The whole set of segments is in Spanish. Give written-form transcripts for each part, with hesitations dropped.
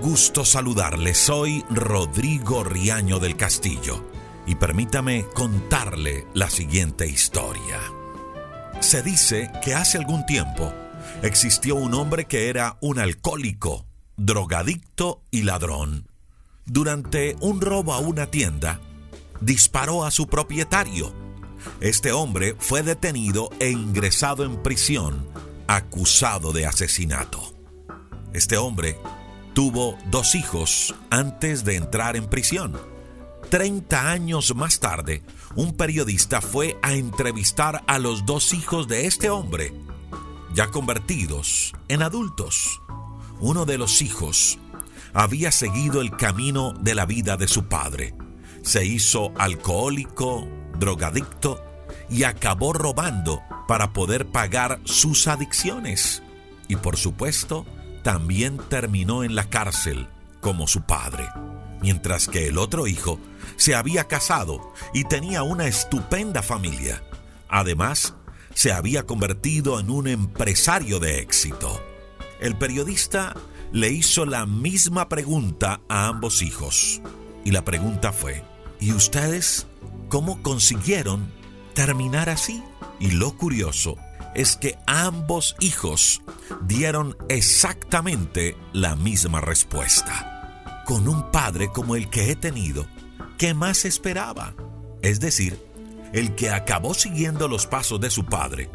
gusto saludarle. Soy Rodrigo Riaño del Castillo y permítame contarle la siguiente historia. Se dice que hace algún tiempo existió un hombre que era un alcohólico, drogadicto y ladrón. Durante un robo a una tienda, disparó a su propietario. Este hombre fue detenido e ingresado en prisión, acusado de asesinato. Este hombre tuvo 2 hijos antes de entrar en prisión. 30 años más tarde, un periodista fue a entrevistar a los 2 hijos de este hombre, ya convertidos en adultos. Uno de los hijos había seguido el camino de la vida de su padre. Se hizo alcohólico, drogadicto y acabó robando para poder pagar sus adicciones. Y por supuesto, también terminó en la cárcel como su padre. Mientras que el otro hijo se había casado y tenía una estupenda familia. Además, se había convertido en un empresario de éxito. El periodista le hizo la misma pregunta a ambos hijos. Y la pregunta fue: ¿y ustedes cómo consiguieron terminar así? Y lo curioso es que ambos hijos dieron exactamente la misma respuesta. Con un padre como el que he tenido, ¿qué más esperaba? Es decir, el que acabó siguiendo los pasos de su padre,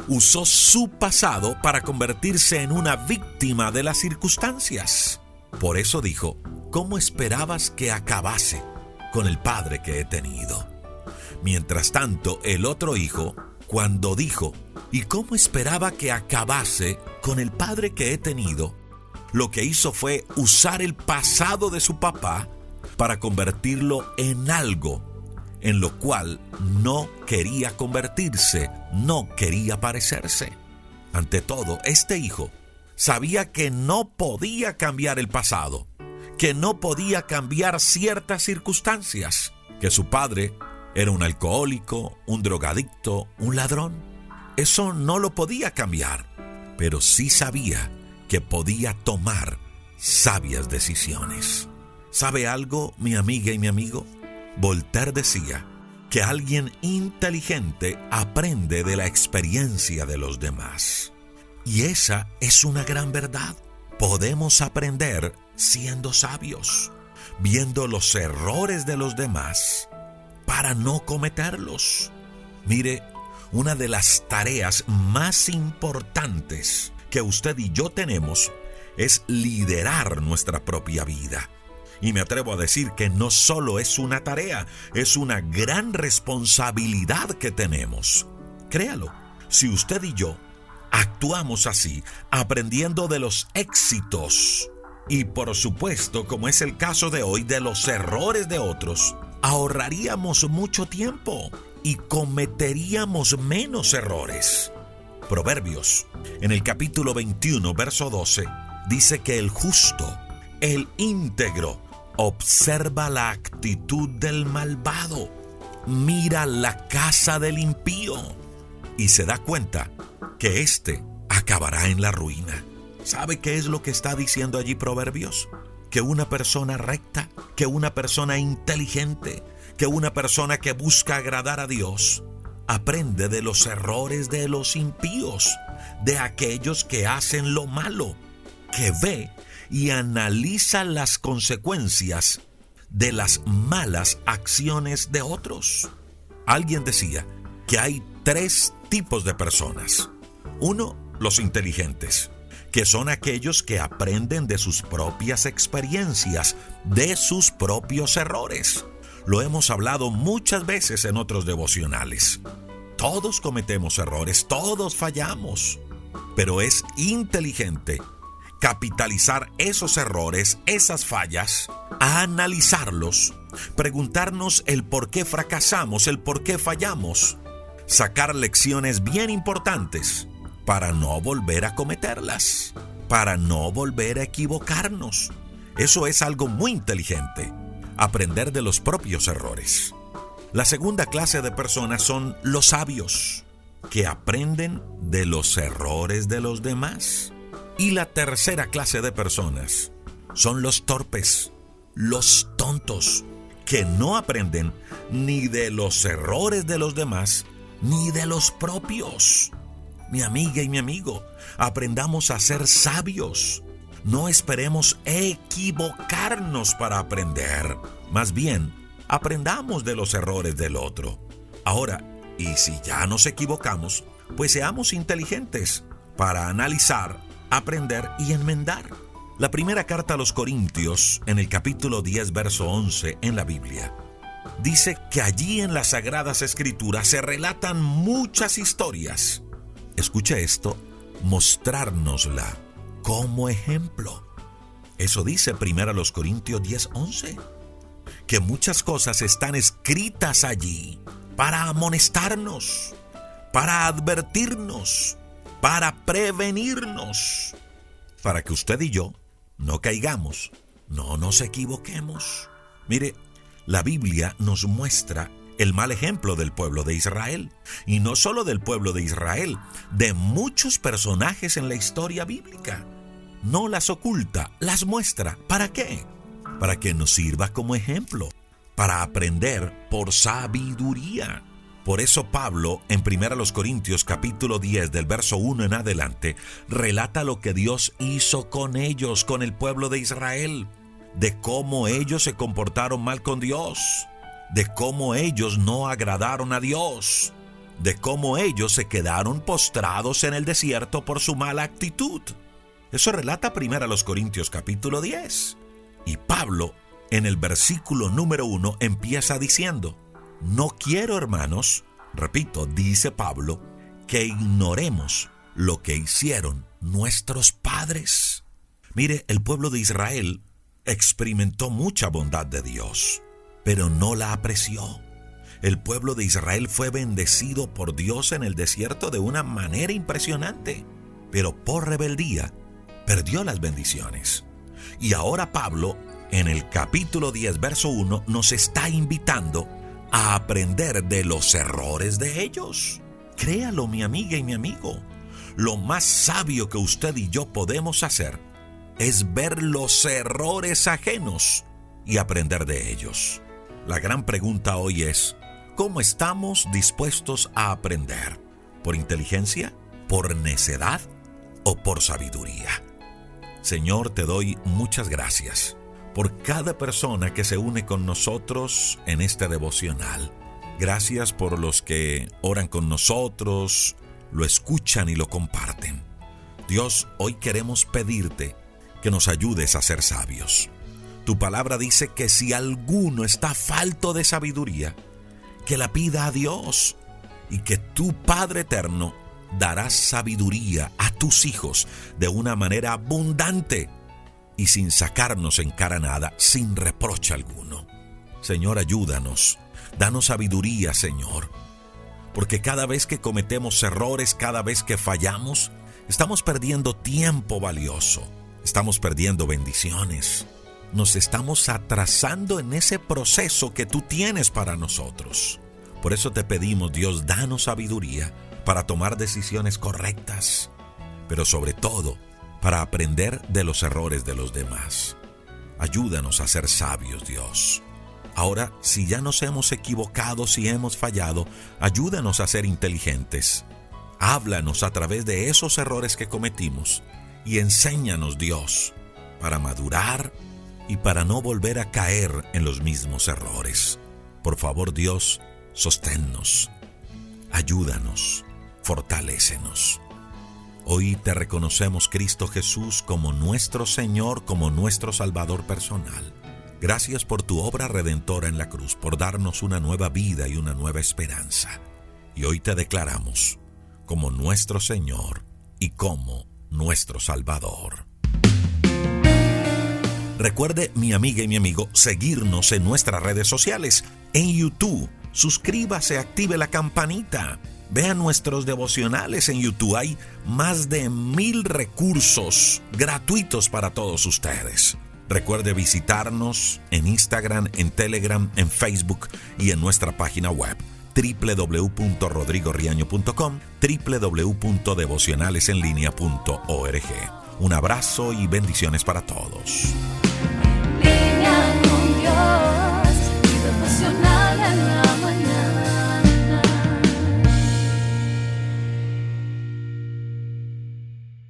usó su pasado para convertirse en una víctima de las circunstancias. Por eso dijo: ¿cómo esperabas que acabase con el padre que he tenido? Mientras tanto, el otro hijo, cuando dijo: ¿y cómo esperaba que acabase con el padre que he tenido?, lo que hizo fue usar el pasado de su papá para convertirlo en algo en lo cual no quería convertirse, no quería parecerse. Ante todo, este hijo sabía que no podía cambiar el pasado, que no podía cambiar ciertas circunstancias, que su padre era un alcohólico, un drogadicto, un ladrón. Eso no lo podía cambiar, pero sí sabía que podía tomar sabias decisiones. ¿Sabe algo, mi amiga y mi amigo? Voltaire decía que alguien inteligente aprende de la experiencia de los demás. Y esa es una gran verdad. Podemos aprender siendo sabios, viendo los errores de los demás para no cometerlos. Mire, una de las tareas más importantes que usted y yo tenemos es liderar nuestra propia vida. Y me atrevo a decir que no solo es una tarea, es una gran responsabilidad que tenemos. Créalo, si usted y yo actuamos así, aprendiendo de los éxitos y, por supuesto, como es el caso de hoy, de los errores de otros, ahorraríamos mucho tiempo y cometeríamos menos errores. Proverbios, en el capítulo 21, verso 12, dice que el justo, el íntegro, observa la actitud del malvado, mira la casa del impío y se da cuenta que éste acabará en la ruina. ¿Sabe qué es lo que está diciendo allí Proverbios? Que una persona recta, que una persona inteligente, que una persona que busca agradar a Dios, aprende de los errores de los impíos, de aquellos que hacen lo malo, que ve y analiza las consecuencias de las malas acciones de otros. Alguien decía que hay 3 tipos de personas. 1, los inteligentes, que son aquellos que aprenden de sus propias experiencias, de sus propios errores. Lo hemos hablado muchas veces en otros devocionales. Todos cometemos errores, todos fallamos, pero es inteligente capitalizar esos errores, esas fallas, a analizarlos, preguntarnos el por qué fracasamos, el por qué fallamos, sacar lecciones bien importantes para no volver a cometerlas, para no volver a equivocarnos. Eso es algo muy inteligente, aprender de los propios errores. La segunda clase de personas son los sabios, que aprenden de los errores de los demás. Y la tercera clase de personas son los torpes, los tontos, que no aprenden ni de los errores de los demás, ni de los propios. Mi amiga y mi amigo, aprendamos a ser sabios. No esperemos equivocarnos para aprender. Más bien, aprendamos de los errores del otro. Ahora, y si ya nos equivocamos, pues seamos inteligentes para analizar, aprender y enmendar. La primera carta a los Corintios, en el capítulo 10, verso 11 en la Biblia, dice que allí en las Sagradas Escrituras se relatan muchas historias. Escuche esto, mostrárnosla como ejemplo. Eso dice 1 Corintios 10, 11. Que muchas cosas están escritas allí para amonestarnos, para advertirnos, para prevenirnos, para que usted y yo no caigamos, no nos equivoquemos. Mire, la Biblia nos muestra el mal ejemplo del pueblo de Israel, y no solo del pueblo de Israel, de muchos personajes en la historia bíblica. No las oculta, las muestra. ¿Para qué? Para que nos sirva como ejemplo, para aprender por sabiduría. Por eso Pablo, en 1 Corintios capítulo 10, del verso 1 en adelante, relata lo que Dios hizo con ellos, con el pueblo de Israel, de cómo ellos se comportaron mal con Dios, de cómo ellos no agradaron a Dios, de cómo ellos se quedaron postrados en el desierto por su mala actitud. Eso relata 1 Corintios capítulo 10. Y Pablo, en el versículo número 1, empieza diciendo: no quiero, hermanos, repito, dice Pablo, que ignoremos lo que hicieron nuestros padres. Mire, el pueblo de Israel experimentó mucha bondad de Dios, pero no la apreció. El pueblo de Israel fue bendecido por Dios en el desierto de una manera impresionante, pero por rebeldía perdió las bendiciones. Y ahora Pablo, en el capítulo 10, verso 1, nos está invitando a aprender de los errores de ellos. Créalo, mi amiga y mi amigo. Lo más sabio que usted y yo podemos hacer es ver los errores ajenos y aprender de ellos. La gran pregunta hoy es: ¿cómo estamos dispuestos a aprender? ¿Por inteligencia? ¿Por necedad? ¿O por sabiduría? Señor, te doy muchas gracias por cada persona que se une con nosotros en este devocional. Gracias por los que oran con nosotros, lo escuchan y lo comparten. Dios, hoy queremos pedirte que nos ayudes a ser sabios. Tu palabra dice que si alguno está falto de sabiduría, que la pida a Dios, y que tu Padre eterno dará sabiduría a tus hijos de una manera abundante y sin sacarnos en cara nada, sin reproche alguno. Señor, ayúdanos, danos sabiduría, Señor, porque cada vez que cometemos errores, cada vez que fallamos, estamos perdiendo tiempo valioso, estamos perdiendo bendiciones, nos estamos atrasando en ese proceso que tú tienes para nosotros. Por eso te pedimos, Dios, danos sabiduría para tomar decisiones correctas, pero sobre todo, para aprender de los errores de los demás. Ayúdanos a ser sabios, Dios. Ahora, si ya nos hemos equivocado, si hemos fallado, ayúdanos a ser inteligentes. Háblanos a través de esos errores que cometimos y enséñanos, Dios, para madurar y para no volver a caer en los mismos errores. Por favor, Dios, sosténnos, ayúdanos, fortalécenos. Hoy te reconocemos, Cristo Jesús, como nuestro Señor, como nuestro Salvador personal. Gracias por tu obra redentora en la cruz, por darnos una nueva vida y una nueva esperanza. Y hoy te declaramos como nuestro Señor y como nuestro Salvador. Recuerde, mi amiga y mi amigo, seguirnos en nuestras redes sociales, en YouTube. Suscríbase, active la campanita. Vean nuestros devocionales en YouTube. Hay más de 1000 recursos gratuitos para todos ustedes. Recuerde visitarnos en Instagram, en Telegram, en Facebook y en nuestra página web www.rodrigoriaño.com, www.devocionalesenlinea.org. Un abrazo y bendiciones para todos.